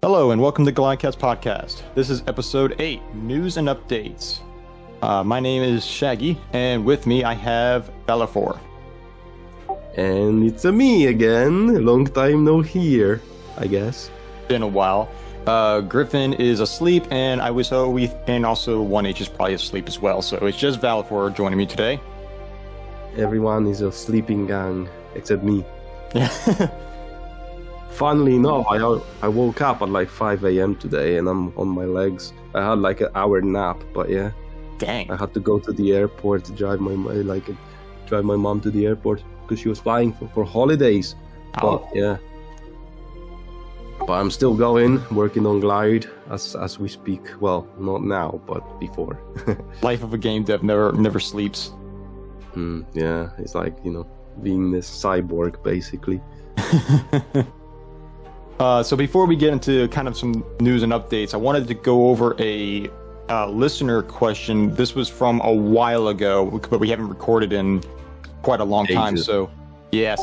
Hello and welcome to Glydecast podcast. This is episode 8, news and updates. My name is Shaggy, and with me I have Valefor. And it's me again. Long time no hear, I guess. Been a while. Griffin is asleep, and also 1H is probably asleep as well. So it's just Valefor joining me today. Everyone is a sleeping gang except me. Funnily enough, I woke up at like 5 a.m. today and I'm on my legs. I had like an hour nap, but yeah. Dang. I had to go to the airport to drive my mom to the airport because she was flying for holidays. Oh. But yeah. But I'm still working on Glyde as we speak. Well, not now, but before. Life of a game dev never sleeps. Yeah, it's like, being this cyborg basically. So before we get into kind of some news and updates, I wanted to go over a listener question. This was from a while ago, but we haven't recorded in quite a long time. So yeah,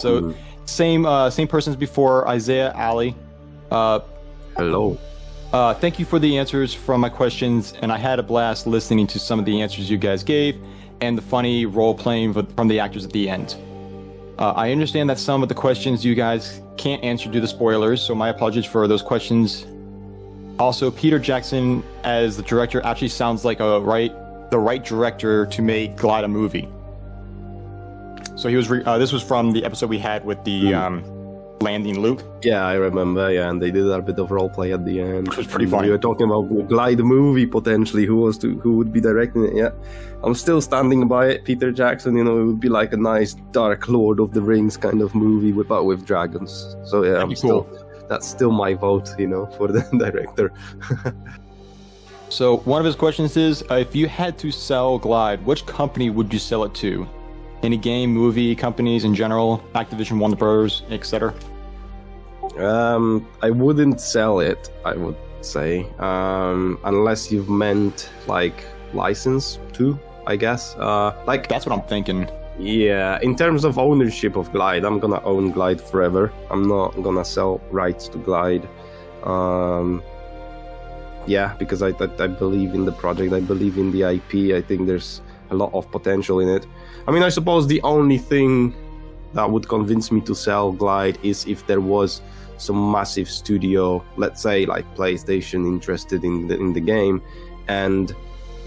same person as before, Isaiah Ali. Hello. Thank you for the answers from my questions, and I had a blast listening to some of the answers you guys gave and the funny role playing from the actors at the end. I understand that some of the questions you guys can't answer due to spoilers, so my apologies for those questions. Also, Peter Jackson as the director actually sounds like the right director to make Glyde a movie. So he was. This was from the episode we had with the landing Luke. Yeah, I remember. Yeah, and they did a bit of roleplay at the end. Which was pretty funny. We were talking about Glyde movie potentially. Who would be directing it? Yeah, I'm still standing by it. Peter Jackson. It would be like a nice dark Lord of the Rings kind of movie with dragons. So yeah, that's still my vote. For the director. So one of his questions is, if you had to sell Glyde, which company would you sell it to? Any game, movie, companies in general, Activision, Warner Bros., etc.? I wouldn't sell it, I would say, unless you've meant like license too, I guess. That's what I'm thinking. Yeah, in terms of ownership of Glyde, I'm gonna own Glyde forever. I'm not gonna sell rights to Glyde. Yeah, because I believe in the project, I believe in the IP. I think there's a lot of potential in it. I mean, I suppose the only thing that would convince me to sell Glyde is if there was some massive studio, let's say like PlayStation, interested in the game, and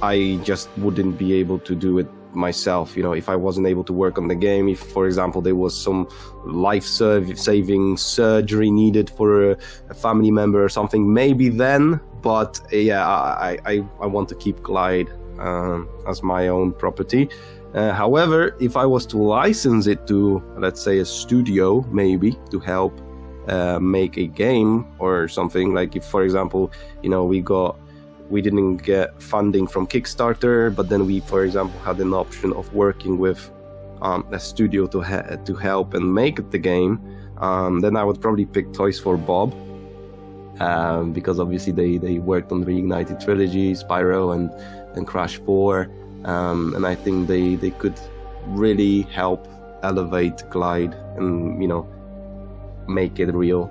I just wouldn't be able to do it myself. If I wasn't able to work on the game, if, for example, there was some life-saving surgery needed for a family member or something, maybe then. But yeah, I want to keep Glyde as my own property. However, if I was to license it to, let's say, a studio, maybe to help make a game or something, like if, for example, we didn't get funding from Kickstarter, but then we, for example, had an option of working with a studio to help and make the game, then I would probably pick Toys for Bob. Because obviously they worked on the Reignited Trilogy, Spyro and Crash 4, and I think they could really help elevate Glyde and make it real.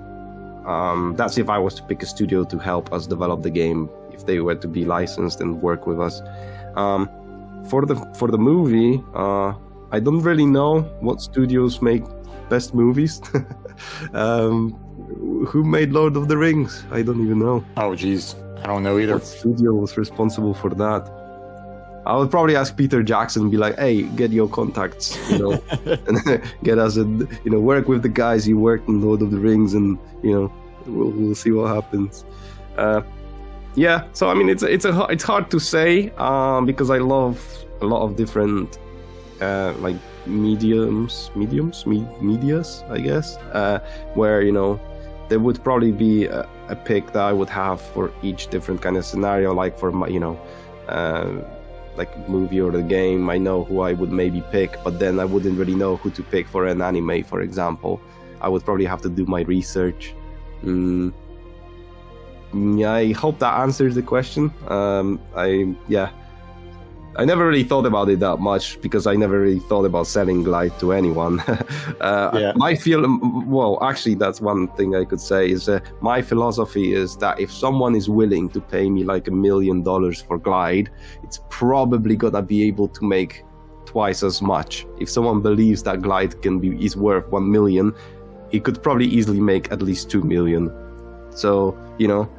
That's if I was to pick a studio to help us develop the game, if they were to be licensed and work with us. For the movie, I don't really know what studios make best movies. Who made Lord of the Rings? I don't even know. Oh, geez. I don't know either. What studio was responsible for that? I would probably ask Peter Jackson and be like, hey, get your contacts, and get us work with the guys who worked in Lord of the Rings, and, we'll see what happens. Yeah, so I mean, it's hard to say, because I love a lot of different, like, medias, I guess, where, there would probably be a pick that I would have for each different kind of scenario, like for my, like movie or the game. I know who I would maybe pick, but then I wouldn't really know who to pick for an anime, for example. I would probably have to do my research. I hope that answers the question. I I never really thought about it that much because I never really thought about selling Glyde to anyone. My actually, that's one thing I could say is my philosophy is that if someone is willing to pay me like $1 million for Glyde, it's probably gonna be able to make twice as much. If someone believes that Glyde is worth 1 million, he could probably easily make at least 2 million. So, you know,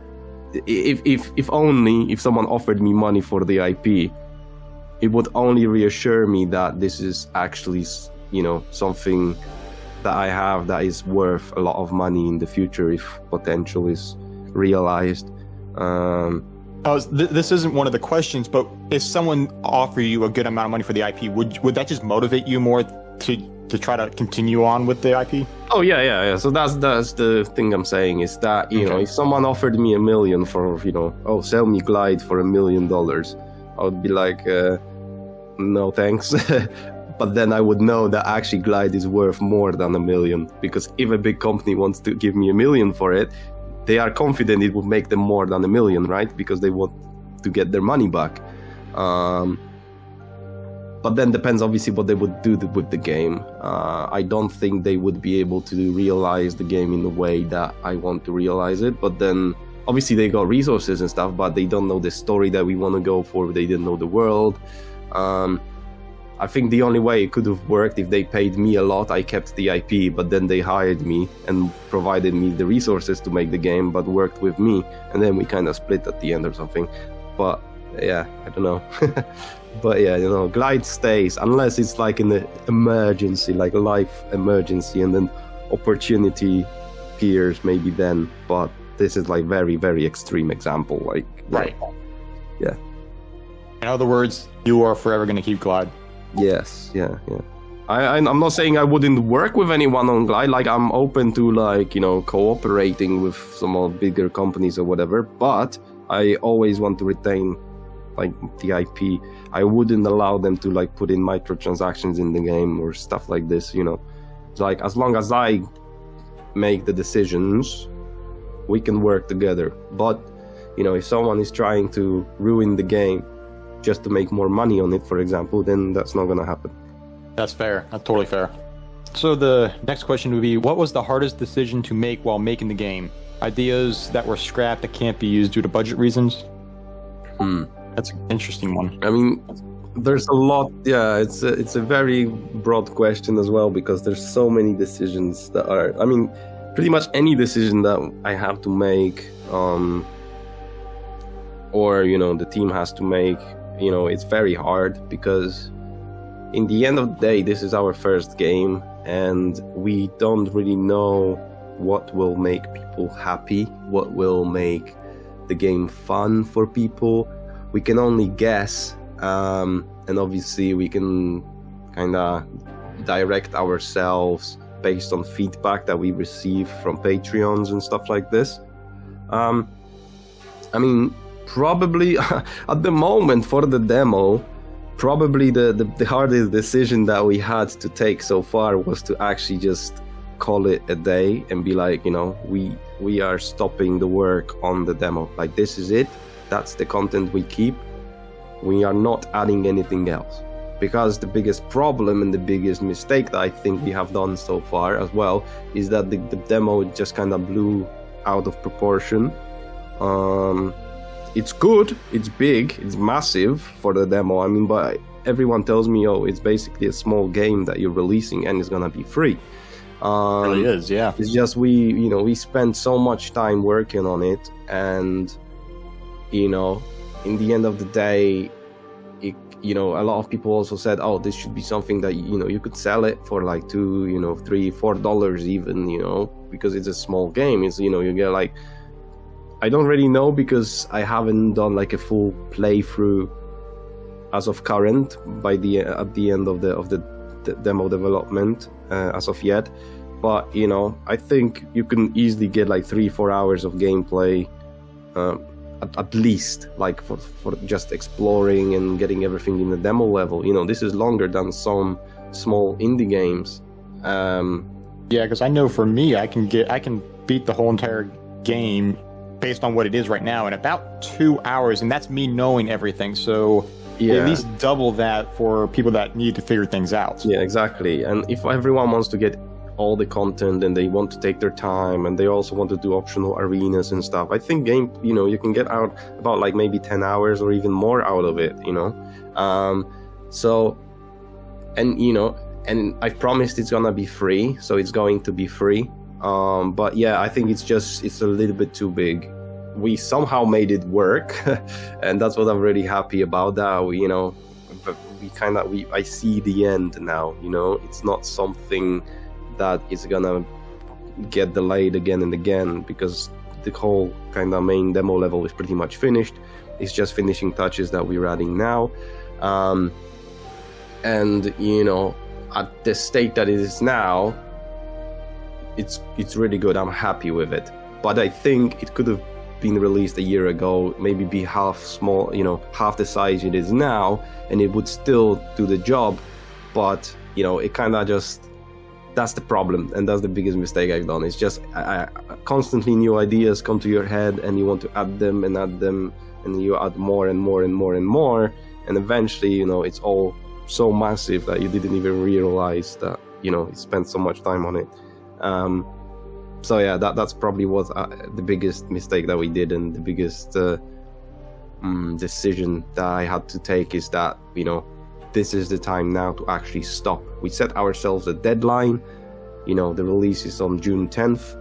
if someone offered me money for the IP, it would only reassure me that this is actually, you know, something that I have that is worth a lot of money in the future if potential is realized. This isn't one of the questions, but if someone offered you a good amount of money for the IP, would that just motivate you more to try to continue on with the IP? Oh yeah. So that's the thing I'm saying is that, you know, if someone offered me $1 million for, you know, sell me Glyde for $1 million, I would be like, no thanks. But then I would know that actually Glyde is worth more than $1 million, because if a big company wants to give me $1 million for it, they are confident it will make them more than $1 million, right? Because they want to get their money back. But then depends obviously what they would do with the game. I don't think they would be able to realize the game in the way that I want to realize it. But then obviously they got resources and stuff, but they don't know the story that we want to go for. They didn't know the world. I think the only way it could have worked if they paid me a lot, I kept the IP, but then they hired me and provided me the resources to make the game, but worked with me, and then we kind of split at the end or something. But yeah, I don't know. But yeah, you know, Glyde stays unless it's like an emergency, like a life emergency, and then opportunity appears maybe then. But this is like very, very extreme example. Like, right. Yeah. In other words, you are forever going to keep Glyde. Yes, yeah. I'm not saying I wouldn't work with anyone on Glyde. Like, I'm open to, like, you know, cooperating with some of bigger companies or whatever. But I always want to retain, like, the IP. I wouldn't allow them to, like, put in microtransactions in the game or stuff like this, you know. It's like, as long as I make the decisions, we can work together. But, you know, if someone is trying to ruin the game just to make more money on it, for example, then that's not going to happen. That's fair. That's totally fair. So the next question would be, what was the hardest decision to make while making the game? Ideas that were scrapped that can't be used due to budget reasons? That's an interesting one. I mean, there's a lot. Yeah, it's a very broad question as well, because there's so many decisions that are, I mean, pretty much any decision that I have to make, or, you know, the team has to make, you know, it's very hard, because in the end of the day, this is our first game, and we don't really know what will make people happy, what will make the game fun for people. We can only guess, and obviously we can kind of direct ourselves based on feedback that we receive from Patreons and stuff like this. I mean, probably at the moment for the demo, probably the hardest decision that we had to take so far was to actually just call it a day and be like, you know, we are stopping the work on the demo. Like, this is it. That's the content we keep. We are not adding anything else. Because the biggest problem and the biggest mistake that I think we have done so far as well is that the demo just kind of blew out of proportion. It's good, it's big, it's massive for the demo. I mean, but everyone tells me, oh, it's basically a small game that you're releasing and it's gonna be free. It really is, yeah. It's just we spent so much time working on it, and you know, in the end of the day, you know, a lot of people also said, oh, this should be something that, you know, you could sell it for like $2, $3, $4 even, you know, because it's a small game. It's, you know, you get like, I don't really know, because I haven't done like a full playthrough as of current at the end of the demo development as of yet. But, you know, I think you can easily get like 3-4 hours of gameplay at least, like for just exploring and getting everything in the demo level. You know, this is longer than some small indie games. Yeah, because I know for me, I can beat the whole entire game based on what it is right now in about 2 hours, and that's me knowing everything. So at least double that for people that need to figure things out. Yeah, exactly. And if everyone wants to get all the content and they want to take their time and they also want to do optional arenas and stuff, I think you can get out about like maybe 10 hours or even more out of it, and I've promised it's gonna be free, so it's going to be free. But yeah, I think it's a little bit too big. We somehow made it work, and that's what I'm really happy about. That I see the end now. It's not something that is gonna get delayed again and again, because the whole kind of main demo level is pretty much finished. It's just finishing touches that we're adding now, and at the state that it is now, it's really good. I'm happy with it, but I think it could have been released a year ago, maybe be half the size it is now, and it would still do the job. But it kind of just, that's the problem, and that's the biggest mistake I've done. It's just constantly new ideas come to your head, and you want to add them, and you add more and more and more and more, and eventually it's all so massive that you didn't even realize that you spent so much time on it. So yeah, that's probably what the biggest mistake that we did, and the biggest decision that I had to take is that this is the time now to actually stop. We set ourselves a deadline. The release is on June 10th,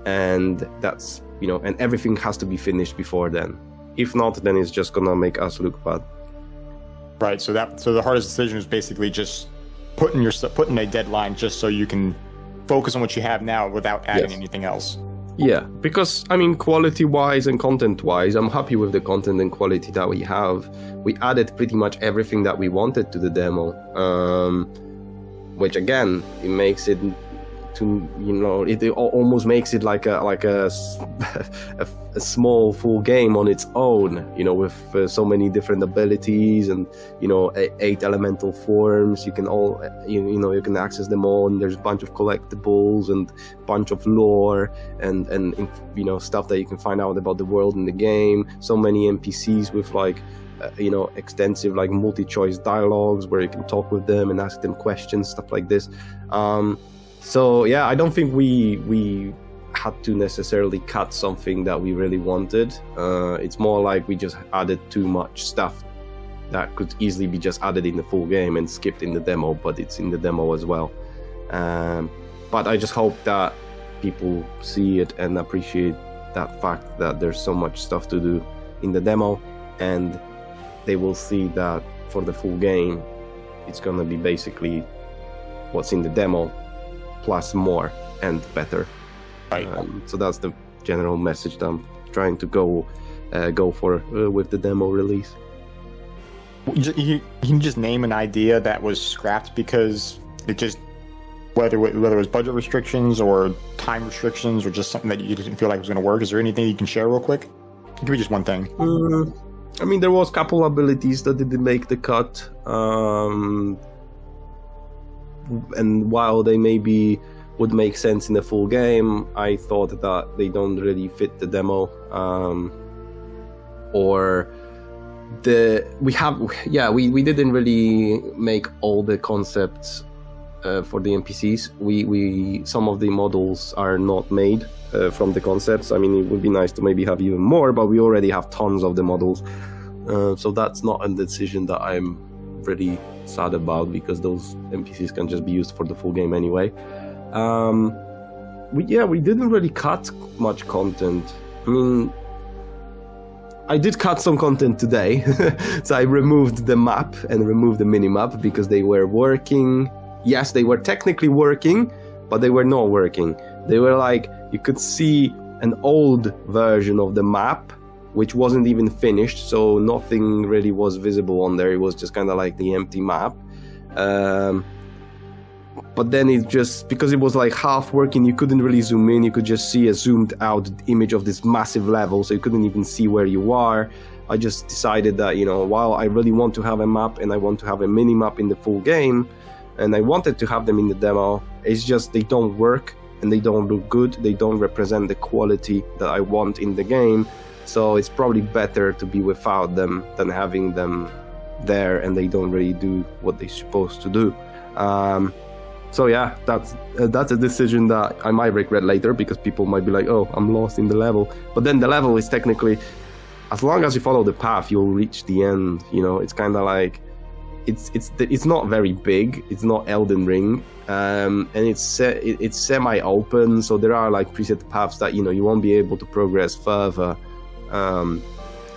and that's and everything has to be finished before then. If not, then it's just gonna make us look bad. Right. So the hardest decision is basically just putting a deadline, just so you can focus on what you have now without adding anything else. Yeah, because quality-wise and content-wise, I'm happy with the content and quality that we have. We added pretty much everything that we wanted to the demo, which again, it makes it it almost makes it like a small full game on its own, with so many different abilities and 8 elemental forms. You can you can access them all, and there's a bunch of collectibles and a bunch of lore and stuff that you can find out about the world in the game. So many NPCs with extensive multi-choice dialogues where you can talk with them and ask them questions, stuff like this. So yeah, I don't think we had to necessarily cut something that we really wanted. It's more like we just added too much stuff that could easily be just added in the full game and skipped in the demo, but it's in the demo as well. But I just hope that people see it and appreciate that fact that there's so much stuff to do in the demo, and they will see that for the full game, it's gonna be basically what's in the demo, plus more and better. Right. So that's the general message that I'm trying to go for with the demo release. You can just name an idea that was scrapped because it just, whether it was budget restrictions or time restrictions or just something that you didn't feel like was going to work. Is there anything you can share real quick? Give me just one thing. There was a couple abilities that didn't make the cut. And while they maybe would make sense in the full game, I thought that they don't really fit the demo. We didn't really make all the concepts for the NPCs. We some of the models are not made from the concepts. It would be nice to maybe have even more, but we already have tons of the models. So that's not a decision that I'm really sad about, because those NPCs can just be used for the full game anyway. We didn't really cut much content. I did cut some content today. So I removed the map and removed the mini-map because they were working. Yes, they were technically working, but they were not working. They were you could see an old version of the map, which wasn't even finished, so nothing really was visible on there. It was just kind of like the empty map. But then it just, because it was half working, you couldn't really zoom in. You could just see a zoomed out image of this massive level, so you couldn't even see where you are. I just decided that, while I really want to have a map and I want to have a mini map in the full game, and I wanted to have them in the demo, it's just they don't work and they don't look good. They don't represent the quality that I want in the game. So it's probably better to be without them than having them there and they don't really do what they're supposed to do. So yeah, that's a decision that I might regret later, because people might be like, oh, I'm lost in the level. But then the level is technically, as long as you follow the path, you'll reach the end. You know, it's kind of like, it's not very big. It's not Elden Ring, and it's semi-open. So there are like preset paths that, you know, you won't be able to progress further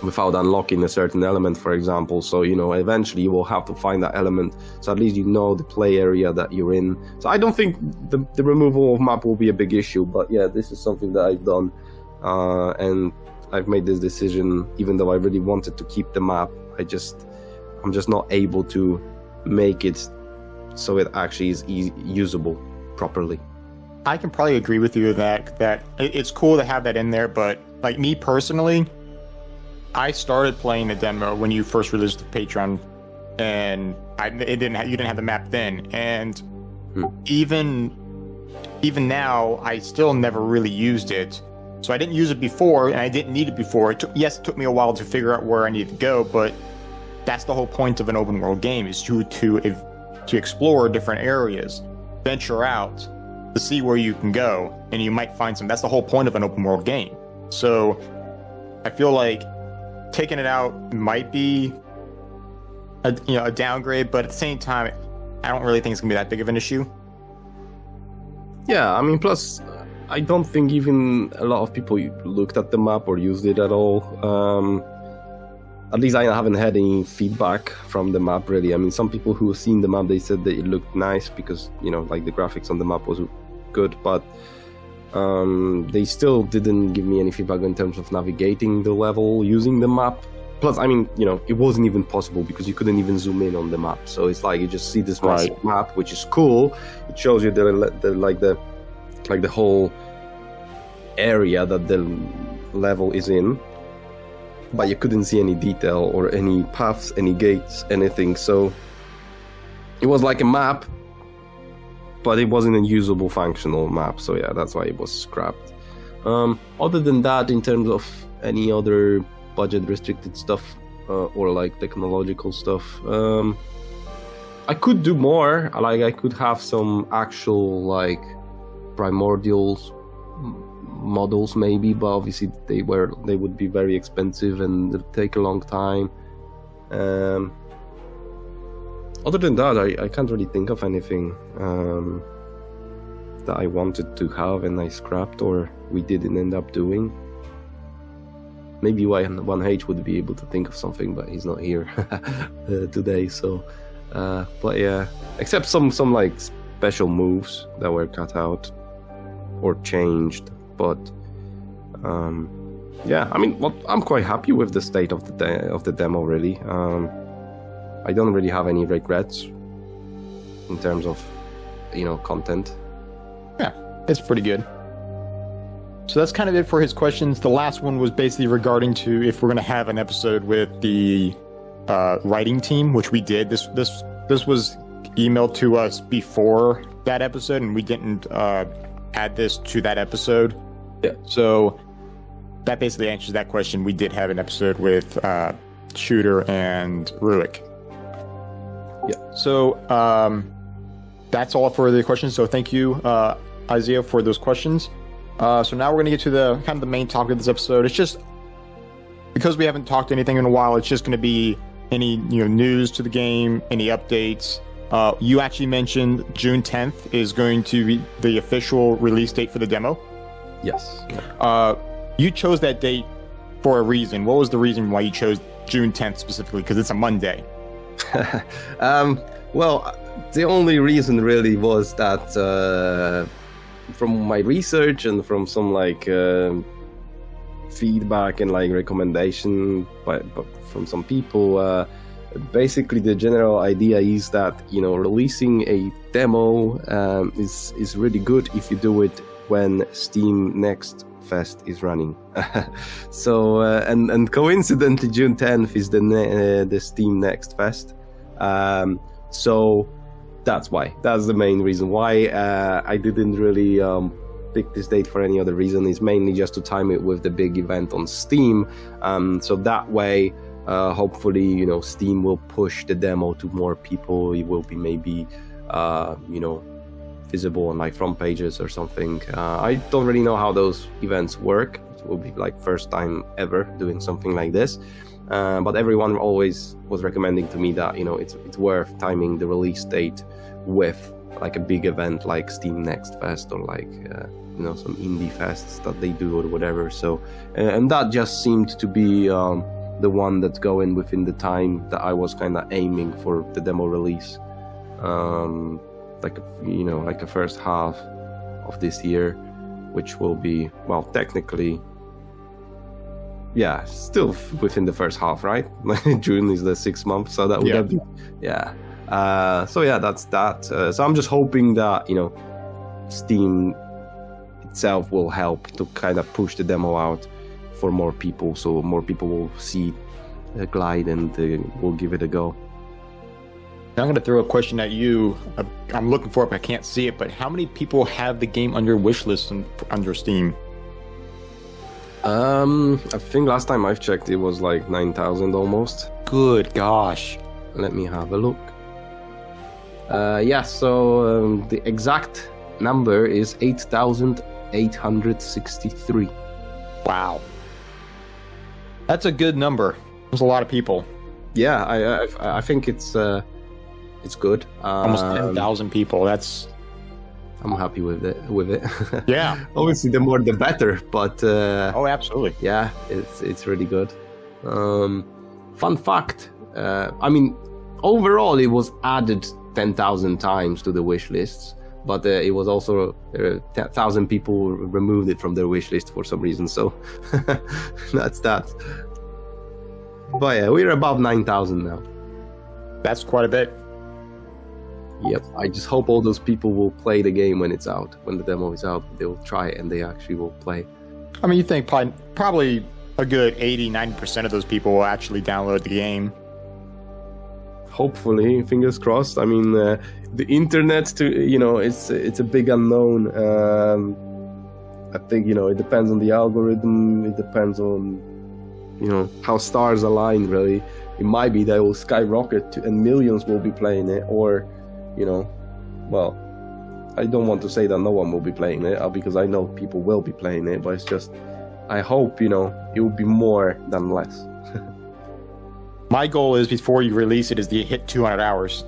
without unlocking a certain element, for example. So, you know, eventually you will have to find that element, so at least you know the play area that you're in. So I don't think the removal of map will be a big issue, but yeah, this is something that I've done, and I've made this decision even though I really wanted to keep the map. I'm just not able to make it so it actually is usable properly. I can probably agree with you that it's cool to have that in there, but like me personally, I started playing the demo when you first released the Patreon, and you didn't have the map then, and even now I still never really used it. So I didn't use it before, and I didn't need it before. It took me a while to figure out where I needed to go, but that's the whole point of an open world game, is to explore different areas, venture out to see where you can go, and you might find some. That's the whole point of an open world game. So I feel like taking it out might be a downgrade, but at the same time, I don't really think it's gonna be that big of an issue. Yeah, I mean, plus I don't think even a lot of people looked at the map or used it at all. At least I haven't had any feedback from the map, really. I mean, some people who have seen the map, they said that it looked nice because, you know, like the graphics on the map was good, but they still didn't give me any feedback in terms of navigating the level using the map. Plus, I mean, you know, it wasn't even possible because you couldn't even zoom in on the map. So it's like you just see this massive map, which is cool. It shows you the whole area that the level is in, but you couldn't see any detail or any paths, any gates, anything. So it was like a map, but it wasn't a usable, functional map. So yeah, that's why it was scrapped. Other than that, in terms of any other budget restricted stuff or like technological stuff, I could do more. Like I could have some actual like primordials models maybe, but obviously they would be very expensive and it'd take a long time. Other than that, I can't really think of anything that I wanted to have and I scrapped or we didn't end up doing. Maybe 1H would be able to think of something, but he's not here today. So, but yeah, except some like special moves that were cut out or changed. But yeah, I mean, I'm quite happy with the state of the demo. Really, I don't really have any regrets in terms of, you know, content. Yeah, it's pretty good. So that's kind of it for his questions. The last one was basically regarding to if we're going to have an episode with the writing team, which we did. This was emailed to us before that episode, and we didn't add this to that episode. Yeah. So that basically answers that question. We did have an episode with Shooter and Ruick. Yeah. So that's all for the questions. So thank you, Isaiah, for those questions. So now we're going to get to the kind of the main topic of this episode. It's just because we haven't talked anything in a while. It's just going to be any news to the game, any updates. You actually mentioned June 10th is going to be the official release date for the demo. Yes. You chose that date for a reason. What was the reason why you chose June 10th specifically? Because it's a Monday. Well, the only reason really was that from my research and from some like feedback and like recommendation but from some people, basically the general idea is that, you know, releasing a demo is really good if you do it when Steam Next Fest is running. So and coincidentally June 10th is the Steam Next Fest. So that's the main reason why. I didn't really pick this date for any other reason. It's mainly just to time it with the big event on Steam, so that way Hopefully, Steam will push the demo to more people. It will be maybe, visible on front pages or something. I don't really know how those events work. It will be first time ever doing something like this. But everyone always was recommending to me that it's worth timing the release date with a big event like Steam Next Fest or some indie fests that they do or whatever. So and that just seemed to be the one that's going within the time that I was kind of aiming for the demo release, a first half of this year, which will be technically. Yeah, still within the first half, right? June is the 6th month, so that would be, that's that. So I'm just hoping that Steam itself will help to kind of push the demo out for more people, so more people will see Glyde and will give it a go. I'm going to throw a question at you. I'm looking for it, but I can't see it. But how many people have the game under wish list under Steam? I think last time I've checked it was 9,000 almost. Good gosh. Let me have a look. So the exact number is 8,863. Wow. That's a good number. There's a lot of people. Yeah, I think it's good. Almost 10,000 people. I'm happy with it. Yeah. Obviously, the more the better, but oh, absolutely. Yeah, it's really good. Fun fact: overall, it was added 10,000 times to the wish lists, but it was also 1,000 people removed it from their wish list for some reason. So that's that. But yeah, we're above 9,000 now. That's quite a bit. Yep, I just hope all those people will play the game when it's out. When the demo is out, they'll try it and they actually will play. I mean, you think probably a good 80-90% of those people will actually download the game. Hopefully, fingers crossed. I mean, the internet, it's a big unknown. I think, it depends on the algorithm. It depends on, how stars align, really. It might be that it will skyrocket and millions will be playing it, or I don't want to say that no one will be playing it because I know people will be playing it, but it's just, I hope, it will be more than less. My goal is before you release it is to hit 200 hours.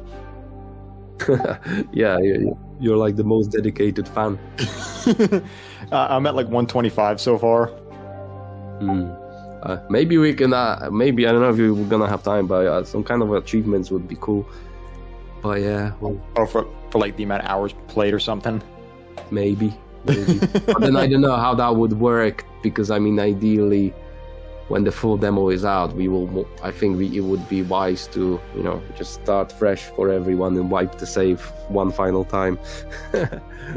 Yeah, you're like the most dedicated fan. I'm at 125 so far. Maybe we can, maybe, I don't know if we're gonna have time, but some kind of achievements would be cool. But yeah, or for the amount of hours played or something. Maybe. But then I don't know how that would work, because ideally, when the full demo is out, it would be wise to just start fresh for everyone and wipe the save one final time.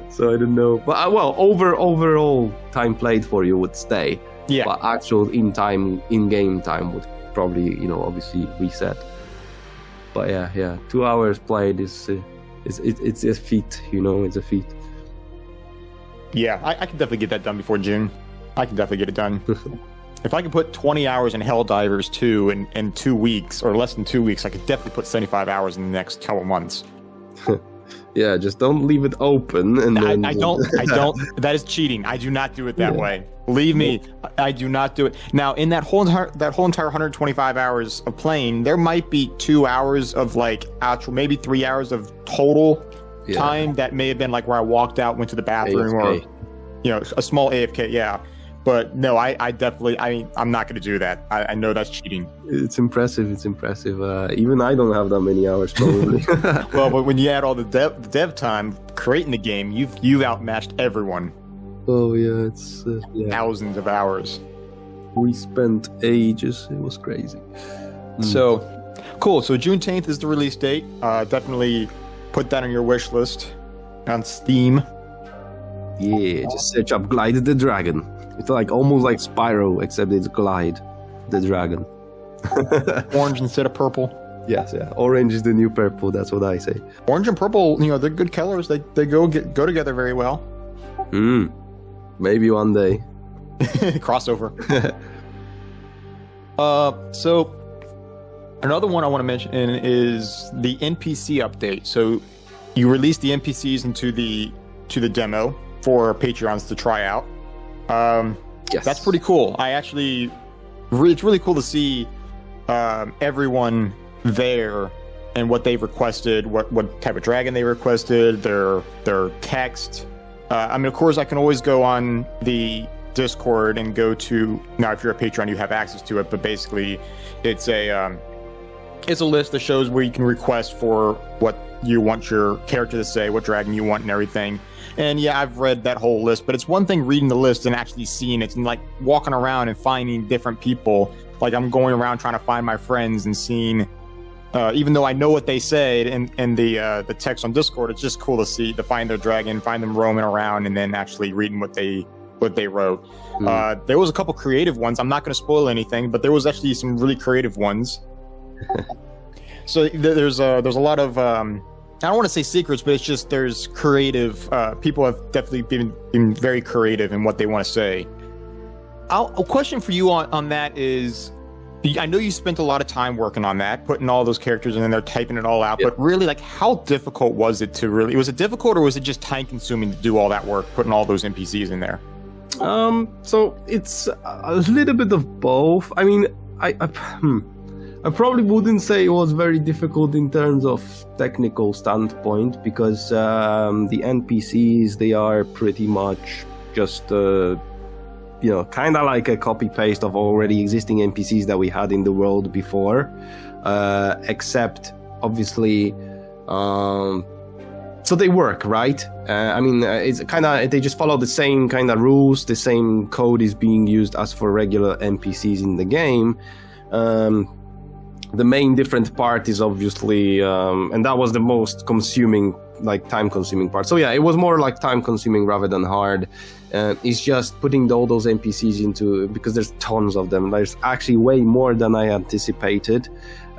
So I don't know, but overall time played for you would stay. Yeah. But actual in-game time would probably obviously reset. But yeah, 2 hours played it's a feat, it's a feat. Yeah, I can definitely get that done before June. I can definitely get it done. If I could put 20 hours in Helldivers 2 in 2 weeks, or less than 2 weeks, I could definitely put 75 hours in the next couple months. Yeah, just don't leave it open. And then... I don't. That is cheating. I do not do it that way. Believe me, I do not do it. Now, in that whole entire 125 hours of playing, there might be 2 hours of actual, maybe 3 hours of total time that may have been where I walked out, went to the bathroom, AFK. Or a small AFK. Yeah. But no, I definitely, I'm not going to do that. I know that's cheating. It's impressive. Even I don't have that many hours, probably. Well, but when you add all the dev time creating the game, you've outmatched everyone. Oh yeah, it's thousands of hours. We spent ages. It was crazy. So, cool. So June 10th is the release date. Definitely put that on your wish list on Steam. Yeah, just search up Glyde the Dragon. It's almost like Spyro, except it's Glyde the Dragon. Orange instead of purple. Yes, yeah. Orange is the new purple. That's what I say. Orange and purple, they're good colors. They go together very well. Maybe one day. Crossover. So Another one I want to mention is the NPC update. So you released the NPCs into the demo for Patreons to try out. Yes. That's pretty cool. It's really cool to see everyone there and what they've requested, what type of dragon they requested, their text. I mean, of course, I can always go on the Discord and go to, now if you're a Patreon, you have access to it, but basically it's a list that shows where you can request for what you want your character to say, what dragon you want and everything. And yeah, I've read that whole list, but it's one thing reading the list and actually seeing it and like walking around and finding different people. Like I'm going around trying to find my friends and seeing, even though I know what they said in the text on Discord, it's just cool to find their dragon, find them roaming around, and then actually reading what they wrote. There was a couple creative ones. I'm not going to spoil anything, but there was actually some really creative ones. So there's a lot of I don't want to say secrets, but it's just there's creative. People have definitely been very creative in what they want to say. A question for you on that is, I know you spent a lot of time working on that, putting all those characters in there, typing it all out. Yep. But really, like, how difficult was it to really? Was it difficult, or was it just time consuming to do all that work, putting all those NPCs in there? So it's a little bit of both. I mean, I probably wouldn't say it was very difficult in terms of technical standpoint, because the NPCs, they are pretty much just kind of like a copy paste of already existing NPCs that we had in the world before, except obviously so they work, right? I mean, it's kind of, they just follow the same kind of rules. The same code is being used as for regular NPCs in the game. The main different part is obviously, and that was the most time-consuming part. So yeah, it was more like time-consuming rather than hard. It's just putting all those NPCs into, because there's tons of them. There's actually way more than I anticipated.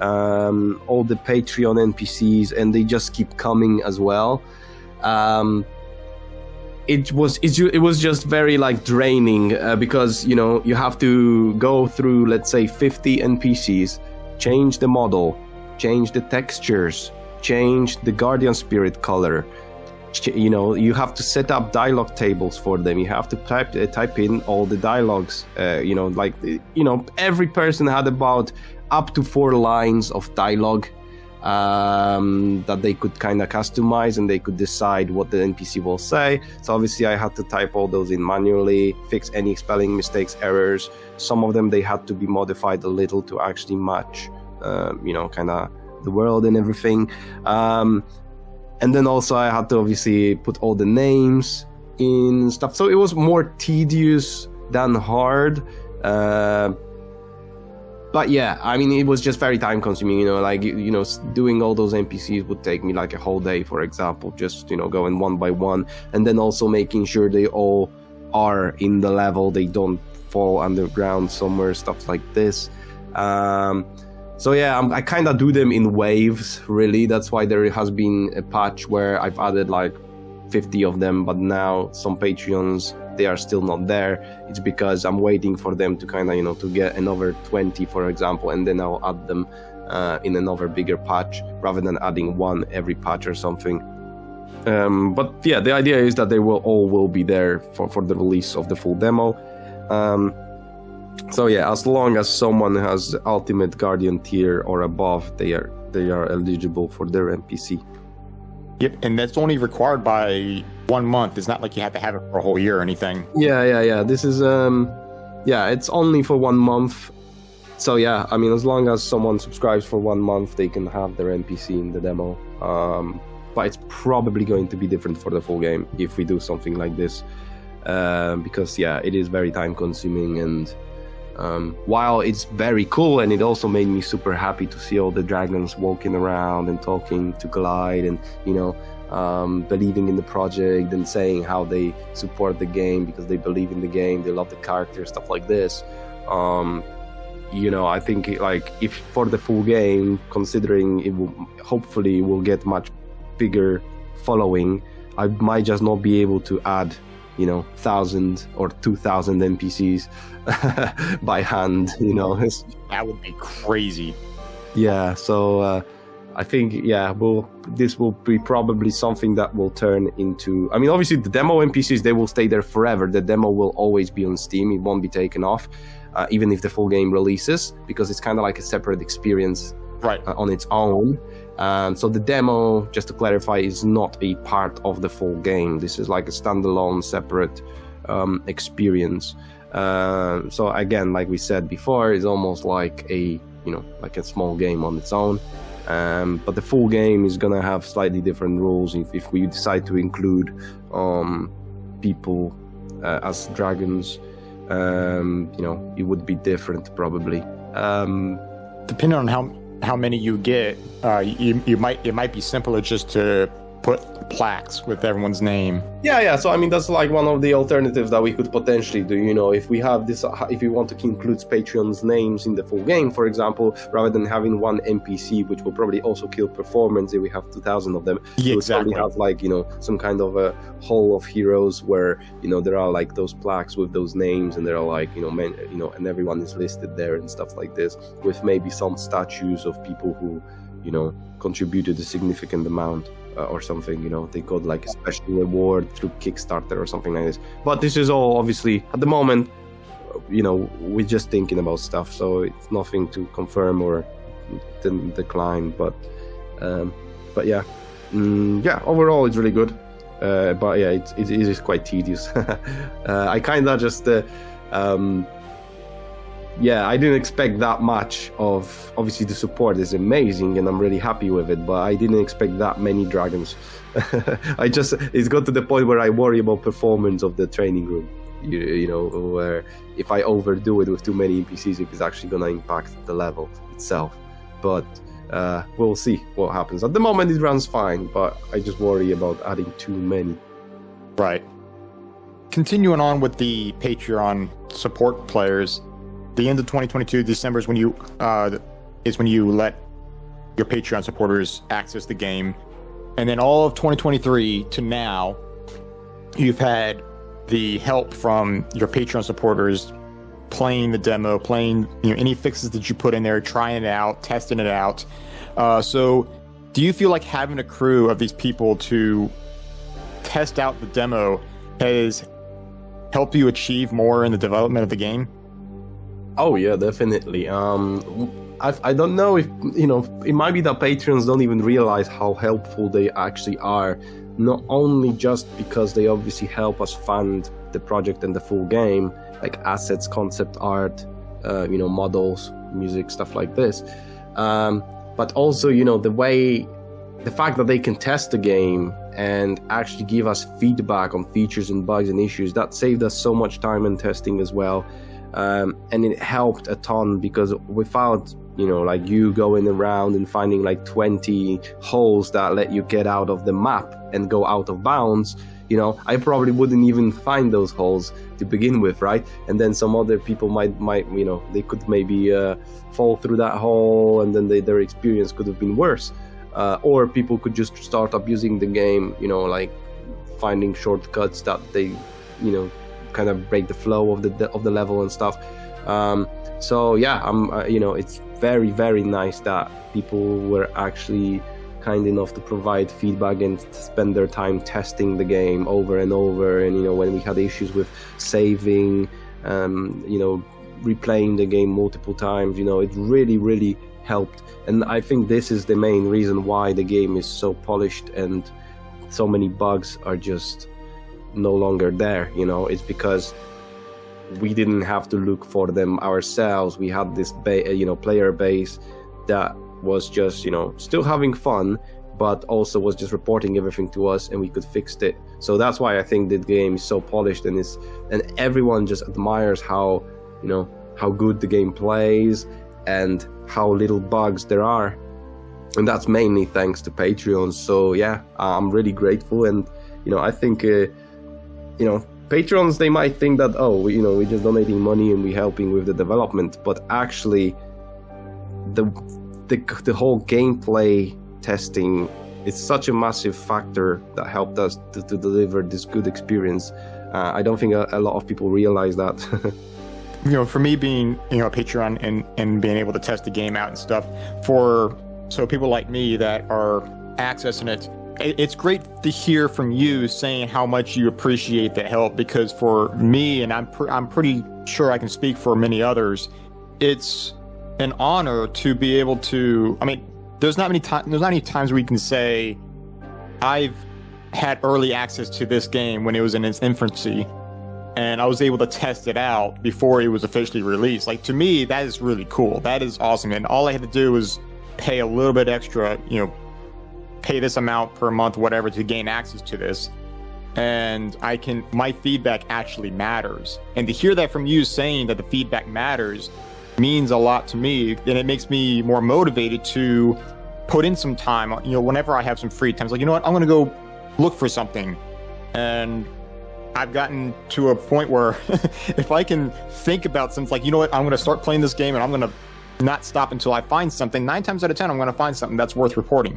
All the Patreon NPCs, and they just keep coming as well. It was just very draining, because you have to go through, let's say, 50 NPCs, change the model, change the textures, change the guardian spirit color. You have to set up dialogue tables for them. You have to type in all the dialogues. Every person had about up to 4 lines of dialogue that they could kind of customize, and they could decide what the NPC will say. So obviously I had to type all those in manually, fix any spelling mistakes, errors. Some of them, they had to be modified a little to actually match kind of the world and everything. And then also I had to obviously put all the names in stuff. So it was more tedious than hard. But yeah, I mean, it was just very time consuming, doing all those NPCs would take me like a whole day, for example, just, going one by one, and then also making sure they all are in the level, they don't fall underground somewhere, stuff like this. So yeah, I kind of do them in waves, really. That's why there has been a patch where I've added 50 of them, but now some Patreons, they are still not there. It's because I'm waiting for them to kind of, to get another 20, for example, and then I'll add them in another bigger patch, rather than adding one every patch or something. But yeah, the idea is that they will be there for the release of the full demo. So yeah, as long as someone has Ultimate Guardian tier or above, they are eligible for their NPC. Yep, and that's only required by 1 month. It's not like you have to have it for a whole year or anything. Yeah. This is it's only for 1 month. So yeah, I mean, as long as someone subscribes for 1 month, they can have their NPC in the demo. But it's probably going to be different for the full game if we do something like this, because yeah, it is very time consuming, and while it's very cool, and it also made me super happy to see all the dragons walking around and talking to Glyde, and believing in the project and saying how they support the game because they believe in the game, they love the characters, stuff like this. I think if for the full game, considering it will hopefully will get much bigger following, I might just not be able to add 1,000 or 2,000 NPCs by hand. That would be crazy. Yeah, so I think, this will be probably something that will turn into... I mean, obviously, the demo NPCs, they will stay there forever. The demo will always be on Steam. It won't be taken off, even if the full game releases, because it's kind of like a separate experience on its own. So the demo, just to clarify, is not a part of the full game. This is like a standalone, separate experience. So again, like we said before, it's almost like a small game on its own. But the full game is gonna have slightly different rules if we decide to include people as dragons. It would be different probably. Depending on how many you get, it might be simpler just to put plaques with everyone's name. Yeah. So I mean, that's like one of the alternatives that we could potentially do. If we have this, if we want to include Patreon's names in the full game, for example, rather than having one NPC, which will probably also kill performance if we have 2,000 of them. Yeah, exactly. We have like some kind of a hall of heroes where there are like those plaques with those names, and there are like and everyone is listed there and stuff like this, with maybe some statues of people who contributed a significant amount. Or something, they got like a special reward through Kickstarter or something like this. But this is all obviously at the moment, we're just thinking about stuff, so it's nothing to confirm or decline. But yeah, overall it's really good. But yeah, it is quite tedious. I kind of just. I didn't expect that much of... Obviously, the support is amazing, and I'm really happy with it, but I didn't expect that many dragons. It's got to the point where I worry about performance of the training room, where if I overdo it with too many NPCs, if it's actually going to impact the level itself. But we'll see what happens. At the moment, it runs fine, but I just worry about adding too many. Right. Continuing on with the Patreon support players... The end of 2022, December is when you let your Patreon supporters access the game, and then all of 2023 to now, you've had the help from your Patreon supporters playing the demo, playing any fixes that you put in there, trying it out, testing it out. So, do you feel like having a crew of these people to test out the demo has helped you achieve more in the development of the game? Oh yeah, definitely. I don't know if it might be that patrons don't even realize how helpful they actually are. Not only just because they obviously help us fund the project and the full game, like assets, concept art, models, music, stuff like this. But also, the fact that they can test the game and actually give us feedback on features and bugs and issues, that saved us so much time in testing as well. And it helped a ton, because without, like you going around and finding like 20 holes that let you get out of the map and go out of bounds, I probably wouldn't even find those holes to begin with, right? And then some other people might they could maybe fall through that hole, and then their experience could have been worse. Or people could just start abusing the game, like finding shortcuts that they, kind of break the flow of the level and stuff. So yeah, it's very, very nice that people were actually kind enough to provide feedback and spend their time testing the game over and over. And when we had issues with saving, replaying the game multiple times, it really, really helped. And I think this is the main reason why the game is so polished and so many bugs are just no longer there. It's because we didn't have to look for them ourselves. We had this player base that was just still having fun, but also was just reporting everything to us, and we could fix it. So that's why I think the game is so polished, and everyone just admires how good the game plays and how little bugs there are. And that's mainly thanks to Patreon. So yeah, I'm really grateful. And I think patrons, they might think that, we're just donating money and we're helping with the development, but actually the whole gameplay testing is such a massive factor that helped us to deliver this good experience. I don't think a lot of people realize that. for me being, a Patreon and being able to test the game out and stuff, so people like me that are accessing it, it's great to hear from you saying how much you appreciate the help, because for me, and I'm pretty sure I can speak for many others, it's an honor to be able to, there's not many times where you can say, I've had early access to this game when it was in its infancy, and I was able to test it out before it was officially released. Like, to me, that is really cool. That is awesome. And all I had to do was pay a little bit extra, pay this amount per month, whatever, to gain access to this. And my feedback actually matters. And to hear that from you, saying that the feedback matters, means a lot to me. And it makes me more motivated to put in some time, whenever I have some free time. It's like, you know what, I'm going to go look for something. And I've gotten to a point where if I can think about something, like, you know what, I'm going to start playing this game and I'm going to not stop until I find something. 9 times out of 10, I'm going to find something that's worth reporting.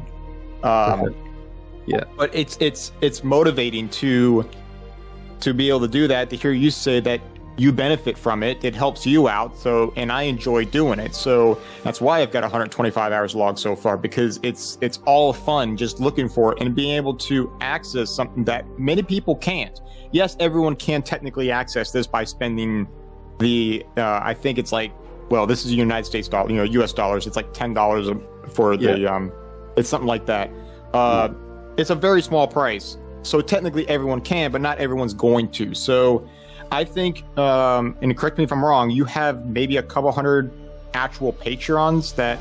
Yeah, but it's motivating to be able to do that, to hear you say that you benefit from it. It helps you out. So, and I enjoy doing it. So that's why I've got 125 hours logged so far, because it's all fun just looking for it and being able to access something that many people can't. Yes, everyone can technically access this by spending the, I think it's like, well, this is a United States dollar, US dollars. It's like $10 for the, it's something like that. It's a very small price. So technically everyone can, but not everyone's going to. So I think, and correct me if I'm wrong, you have maybe a couple hundred actual Patreons that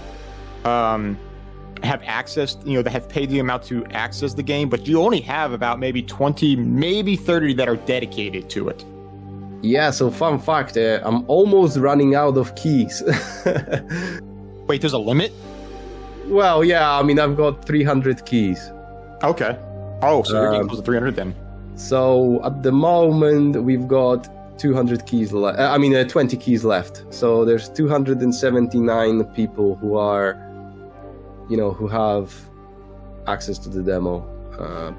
have access, that have paid the amount to access the game, but you only have about maybe 20, maybe 30 that are dedicated to it. Yeah, so fun fact, I'm almost running out of keys. Wait, there's a limit? Well, yeah, I've got 300 keys. Okay. Oh, so you're getting close to 300 then. So at the moment, we've got 200 keys left. 20 keys left. So there's 279 people who are, who have access to the demo.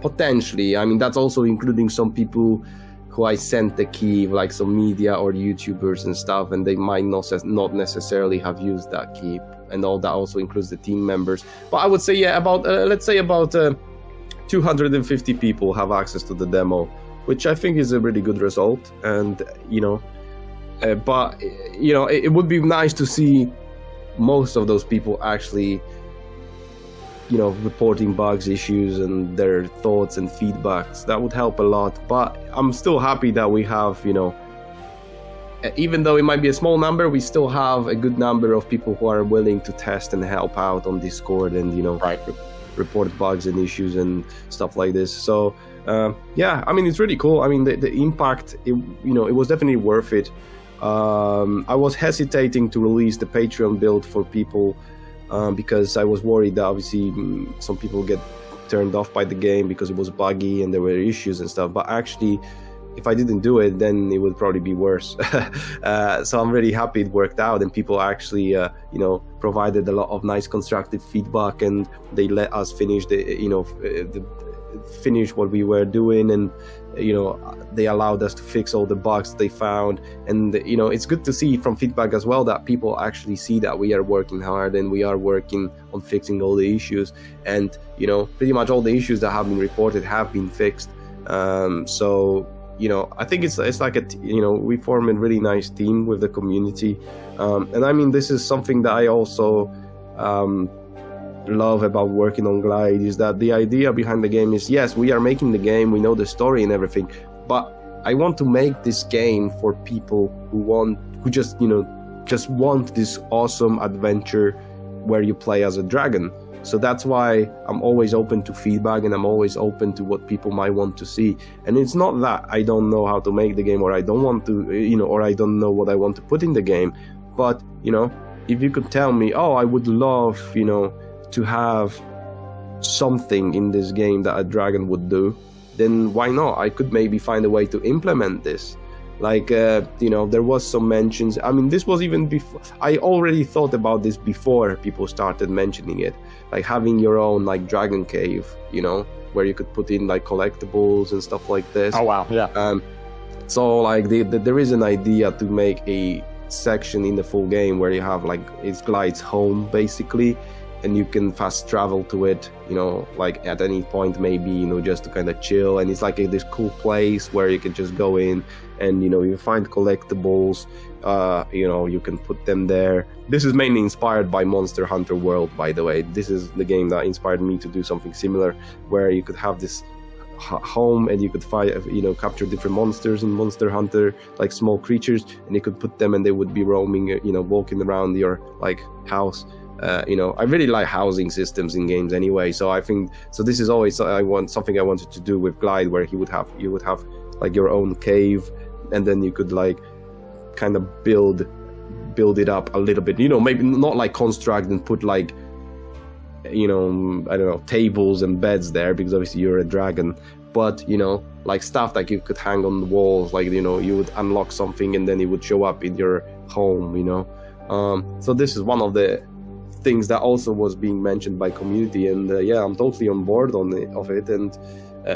Potentially. That's also including some people who I sent the key, like some media or YouTubers and stuff, and they might not necessarily have used that key. And all that also includes the team members. But I would say, about 250 people have access to the demo, which I think is a really good result. And, it would be nice to see most of those people actually, reporting bugs, issues, and their thoughts and feedbacks. That would help a lot. But I'm still happy that we have, even though it might be a small number, we still have a good number of people who are willing to test and help out on Discord and, report bugs and issues and stuff like this. So, it's really cool. The impact, it was definitely worth it. I was hesitating to release the Patreon build for people because I was worried that obviously some people get turned off by the game because it was buggy and there were issues and stuff. But actually, if I didn't do it, then it would probably be worse. So I'm really happy it worked out, and people actually, provided a lot of nice constructive feedback, and they let us finish finish what we were doing, and they allowed us to fix all the bugs they found. And it's good to see from feedback as well that people actually see that we are working hard and we are working on fixing all the issues, and pretty much all the issues that have been reported have been fixed. So I think it's like we form a really nice team with the community, and this is something that I also love about working on Glyde, is that the idea behind the game is, yes, we are making the game, we know the story and everything, but I want to make this game for people who just want this awesome adventure where you play as a dragon. So that's why I'm always open to feedback, and I'm always open to what people might want to see. And it's not that I don't know how to make the game, or I don't want to, or I don't know what I want to put in the game. But, if you could tell me, I would love, to have something in this game that a dragon would do, then why not? I could maybe find a way to implement this. Like, there was some mentions. This was even before. I already thought about this before people started mentioning it. Like having your own, dragon cave, where you could put in, collectibles and stuff like this. Oh, wow. Yeah. So, there is an idea to make a section in the full game where you have like it's Glyde's home basically, and you can fast travel to it, you know, like at any point maybe, you know, just to kind of chill. And it's like this cool place where you can just go in and, you know, you find collectibles, you know, you can put them there. This is mainly inspired by Monster Hunter World, by the way. This is the game that inspired me to do something similar, where you could have this home and you could find, you know, capture different monsters in Monster Hunter, like small creatures, and you could put them and they would be roaming, you know, walking around your like house. You know, I really like housing systems in games anyway, so I think so. This is always something I wanted to do with Glyde, where you would have like your own cave, and then you could like kind of build it up a little bit. You know, maybe not like construct and put like, you know, I don't know, tables and beds there, because obviously you're a dragon. But, you know, like stuff like you could hang on the walls, like, you know, you would unlock something and then it would show up in your home, you know. So this is one of the things that also was being mentioned by community, and yeah, I'm totally on board of it. And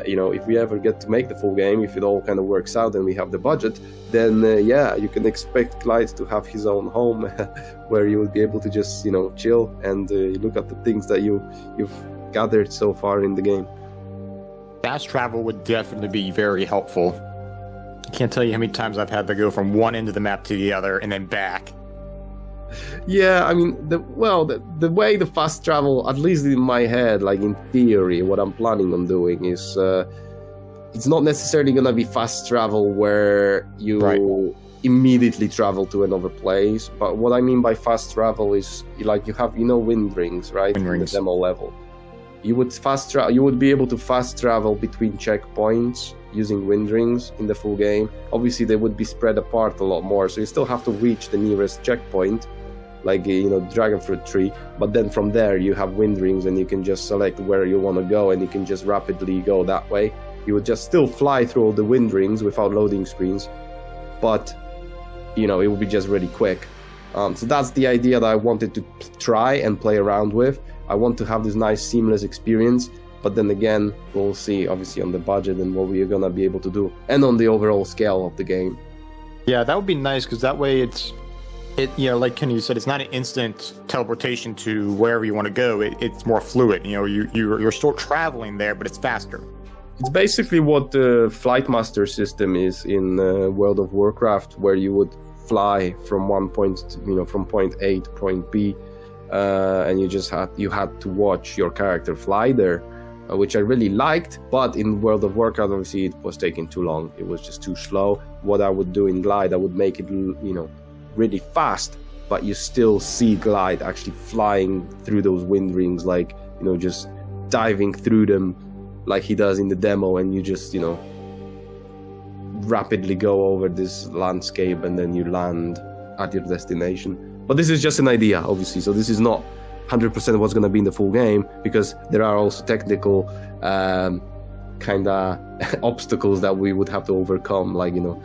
you know, if we ever get to make the full game, if it all kind of works out and we have the budget, then yeah, you can expect Glyde to have his own home where you will be able to just, you know, chill and look at the things that you've gathered so far in the game. Fast travel would definitely be very helpful. I can't tell you how many times I've had to go from one end of the map to the other and then back. Yeah, I mean, the way the fast travel, at least in my head, like in theory, what I'm planning on doing is, it's not necessarily gonna be fast travel where you immediately travel to another place. But what I mean by fast travel is, like, you have, you know, wind rings, right? Wind rings. In the demo level. You would be able to fast travel between checkpoints using wind rings in the full game. Obviously, they would be spread apart a lot more, so you still have to reach the nearest checkpoint, like, you know, dragon fruit tree. But then from there, you have wind rings, and you can just select where you want to go, and you can just rapidly go that way. You would just still fly through all the wind rings without loading screens, but, you know, it would be just really quick. So that's the idea that I wanted to try and play around with. I want to have this nice seamless experience, but then again, we'll see obviously on the budget and what we're gonna be able to do, and on the overall scale of the game. Yeah, that would be nice, because that way you know, like Kenny said, it's not an instant teleportation to wherever you want to go. It's more fluid. You know, you're still traveling there, but it's faster. It's basically what the Flight Master system is in World of Warcraft, where you would fly from one point, you know, from point A to point B, and you had to watch your character fly there, which I really liked. But in World of Warcraft, obviously, it was taking too long. It was just too slow. What I would do in Glyde, I would make it, you know, really fast, but you still see Glyde actually flying through those wind rings, like, you know, just diving through them like he does in the demo, and you just, you know, rapidly go over this landscape and then you land at your destination. But this is just an idea, obviously, so this is not 100% what's going to be in the full game, because there are also technical kind of obstacles that we would have to overcome, like, you know,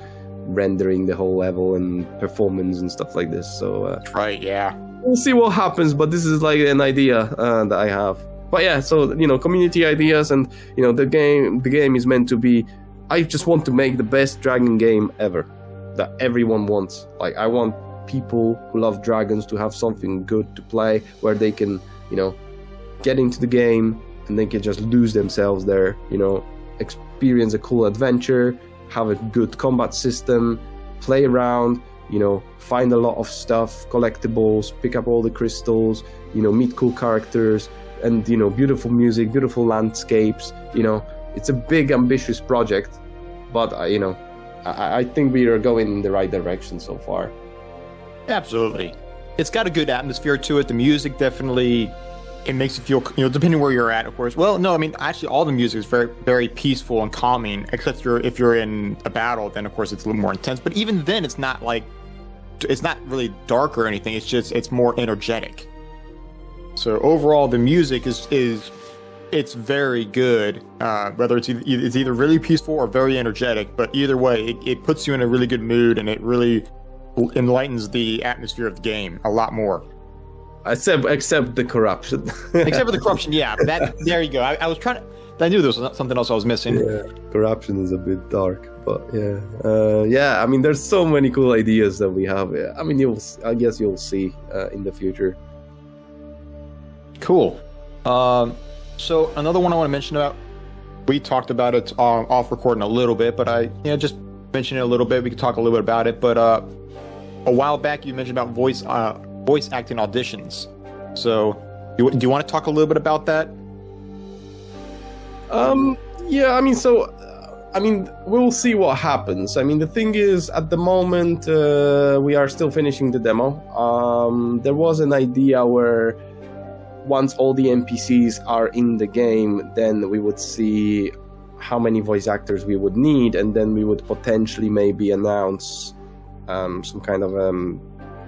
rendering the whole level and performance and stuff like this. So right, yeah, we'll see what happens, but this is like an idea that I have. But yeah, so, you know, community ideas, and, you know, the game is meant to be, I just want to make the best dragon game ever that everyone wants. Like, I want people who love dragons to have something good to play, where they can, you know, get into the game and they can just lose themselves there, you know, experience a cool adventure, have a good combat system, play around, you know, find a lot of stuff, collectibles, pick up all the crystals, you know, meet cool characters, and, you know, beautiful music, beautiful landscapes. You know, it's a big, ambitious project, but you know, I think we are going in the right direction so far. Absolutely. It's got a good atmosphere to it. The music definitely, it makes you feel, you know, depending where you're at, of course. Well, no, I mean, actually, all the music is very, very peaceful and calming, except if you're in a battle, then of course it's a little more intense. But even then, it's not really dark or anything. It's more energetic. So overall, the music it's very good. Whether it's either really peaceful or very energetic, but either way, it puts you in a really good mood, and it really enlightens the atmosphere of the game a lot more. Except the corruption. Except for the corruption, yeah. There you go. I was trying to. I knew there was something else I was missing. Yeah, corruption is a bit dark, but yeah. I mean, there's so many cool ideas that we have. I mean, I guess you'll see in the future. Cool. So another one I want to mention about, we talked about it off recording a little bit, but I just mentioned it a little bit. We could talk a little bit about it, but a while back you mentioned about voice acting auditions. So do you want to talk a little bit about that? Yeah, I mean, we'll see what happens. I mean, the thing is, at the moment, we are still finishing the demo. There was an idea where once all the NPCs are in the game, then we would see how many voice actors we would need, and then we would potentially maybe announce some kind of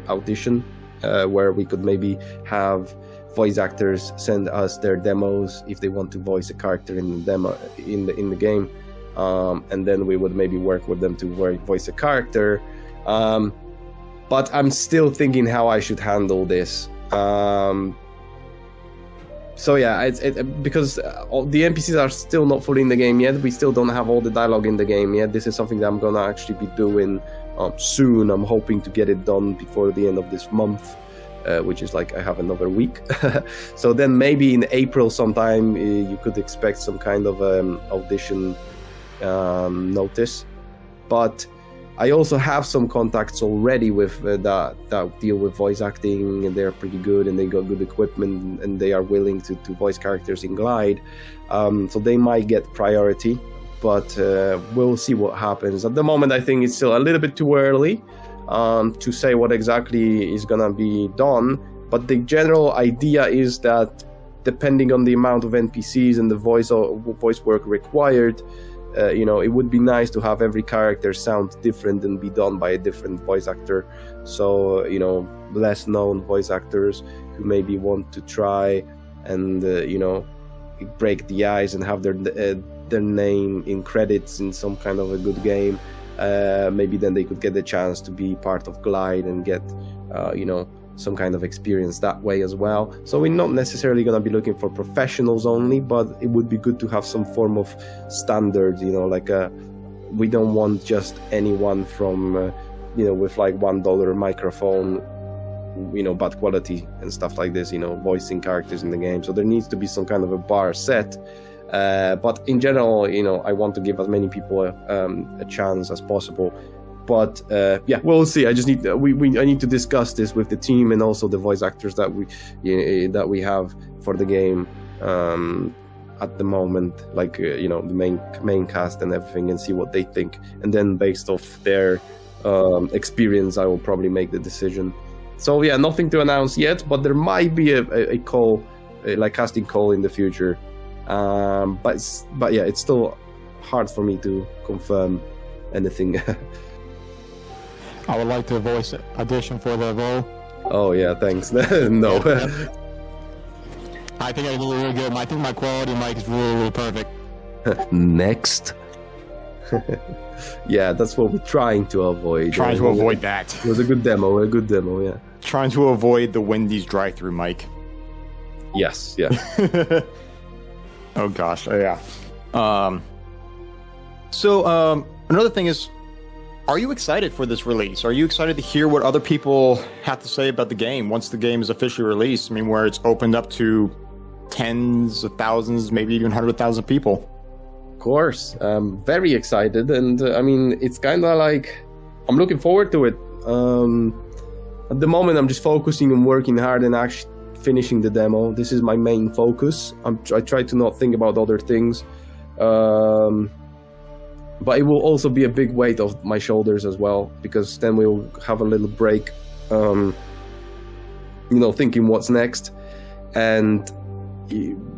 audition where we could maybe have voice actors send us their demos if they want to voice a character in the demo in the game, and then we would maybe work with them to voice a character. But I'm still thinking how I should handle this. So yeah, because the NPCs are still not fully in the game yet. We still don't have all the dialogue in the game yet. This is something that I'm gonna actually be doing soon. I'm hoping to get it done before the end of this month, which is like I have another week. So then maybe in April sometime you could expect some kind of audition notice. But I also have some contacts already with that deal with voice acting, and they're pretty good, and they got good equipment, and they are willing to voice characters in Glyde. So they might get priority, but we'll see what happens. At the moment, I think it's still a little bit too early to say what exactly is gonna be done. But the general idea is that depending on the amount of NPCs and the voice work required, it would be nice to have every character sound different and be done by a different voice actor. So, less known voice actors who maybe want to try and, break the ice and have their name in credits in some kind of a good game. Maybe then they could get the chance to be part of Glyde and get, some kind of experience that way as well. So we're not necessarily going to be looking for professionals only, but it would be good to have some form of standard, we don't want just anyone from, with like $1 microphone, bad quality and stuff like this, voicing characters in the game. So there needs to be some kind of a bar set. But in general, I want to give as many people a chance as possible. But we'll see. I just need I need to discuss this with the team and also the voice actors that we have for the game at the moment, like the main cast and everything, and see what they think. And then based off their experience, I will probably make the decision. So yeah, nothing to announce yet, but there might be a call, like casting call in the future. But yeah, it's still hard for me to confirm anything. I would like to voice audition for the role. Oh yeah, thanks. No. I think I did really good. I think my quality mic is really, really perfect. Next. Yeah, that's what we're trying to avoid. Trying to avoid that. It was a good demo, yeah. Trying to avoid the Wendy's drive-through mic. Yes, yeah. Oh gosh, yeah. So another thing is, are you excited for this release? Are you excited to hear what other people have to say about the game once the game is officially released? I mean, where it's opened up to tens of thousands, maybe even 100,000 people. Of course, very excited, and I mean, it's kind of like I'm looking forward to it. At the moment, I'm just focusing on working hard and actually finishing the demo. This is my main focus. I try to not think about other things. But it will also be a big weight off my shoulders as well, because then we'll have a little break, thinking what's next. And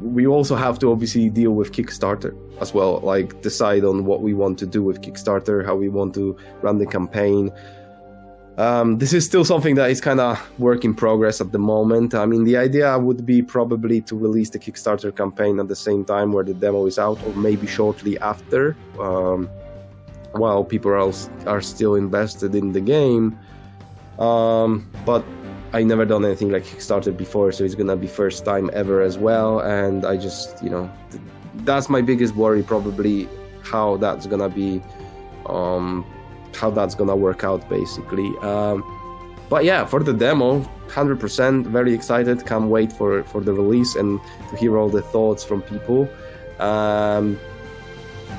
we also have to obviously deal with Kickstarter as well, like decide on what we want to do with Kickstarter, how we want to run the campaign. This is still something that is kind of work in progress at the moment. I mean, the idea would be probably to release the Kickstarter campaign at the same time where the demo is out, or maybe shortly after, while people are still invested in the game. But I never done anything like Kickstarter before, so it's gonna be first time ever as well. And I just, that's my biggest worry, probably, how that's gonna be, how that's gonna work out, basically. But yeah, for the demo, 100% very excited. Can't wait for the release and to hear all the thoughts from people.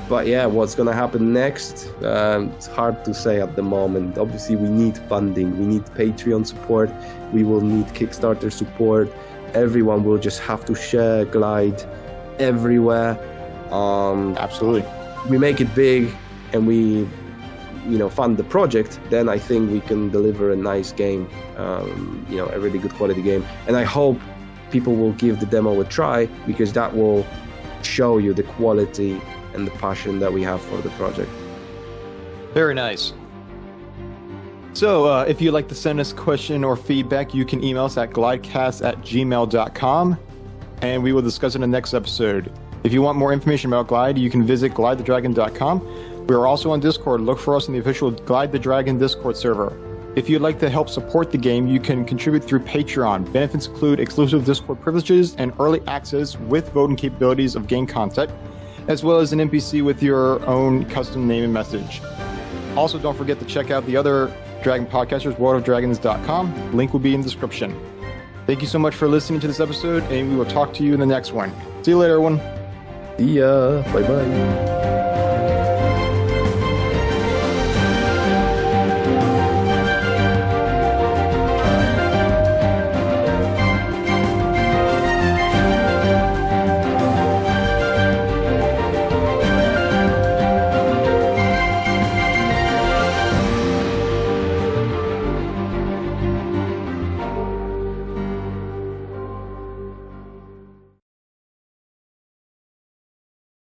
But yeah, what's gonna happen next? It's hard to say at the moment. Obviously, we need funding. We need Patreon support. We will need Kickstarter support. Everyone will just have to share Glyde everywhere. Absolutely. We make it big and we, fund the project, then I think we can deliver a nice game, a really good quality game. And I hope people will give the demo a try, because that will show you the quality and the passion that we have for the project. Very nice. So, if you'd like to send us a question or feedback, you can email us at glydecast@gmail.com, and we will discuss it in the next episode. If you want more information about Glyde, you can visit glydethedragon.com. We are also on Discord. Look for us in the official Glyde the Dragon Discord server. If you'd like to help support the game, you can contribute through Patreon. Benefits include exclusive Discord privileges and early access with voting capabilities of game content, as well as an NPC with your own custom name and message. Also, don't forget to check out the other Dragon podcasters, worldofdragons.com. Link will be in the description. Thank you so much for listening to this episode, and we will talk to you in the next one. See you later, everyone. See ya. Bye-bye.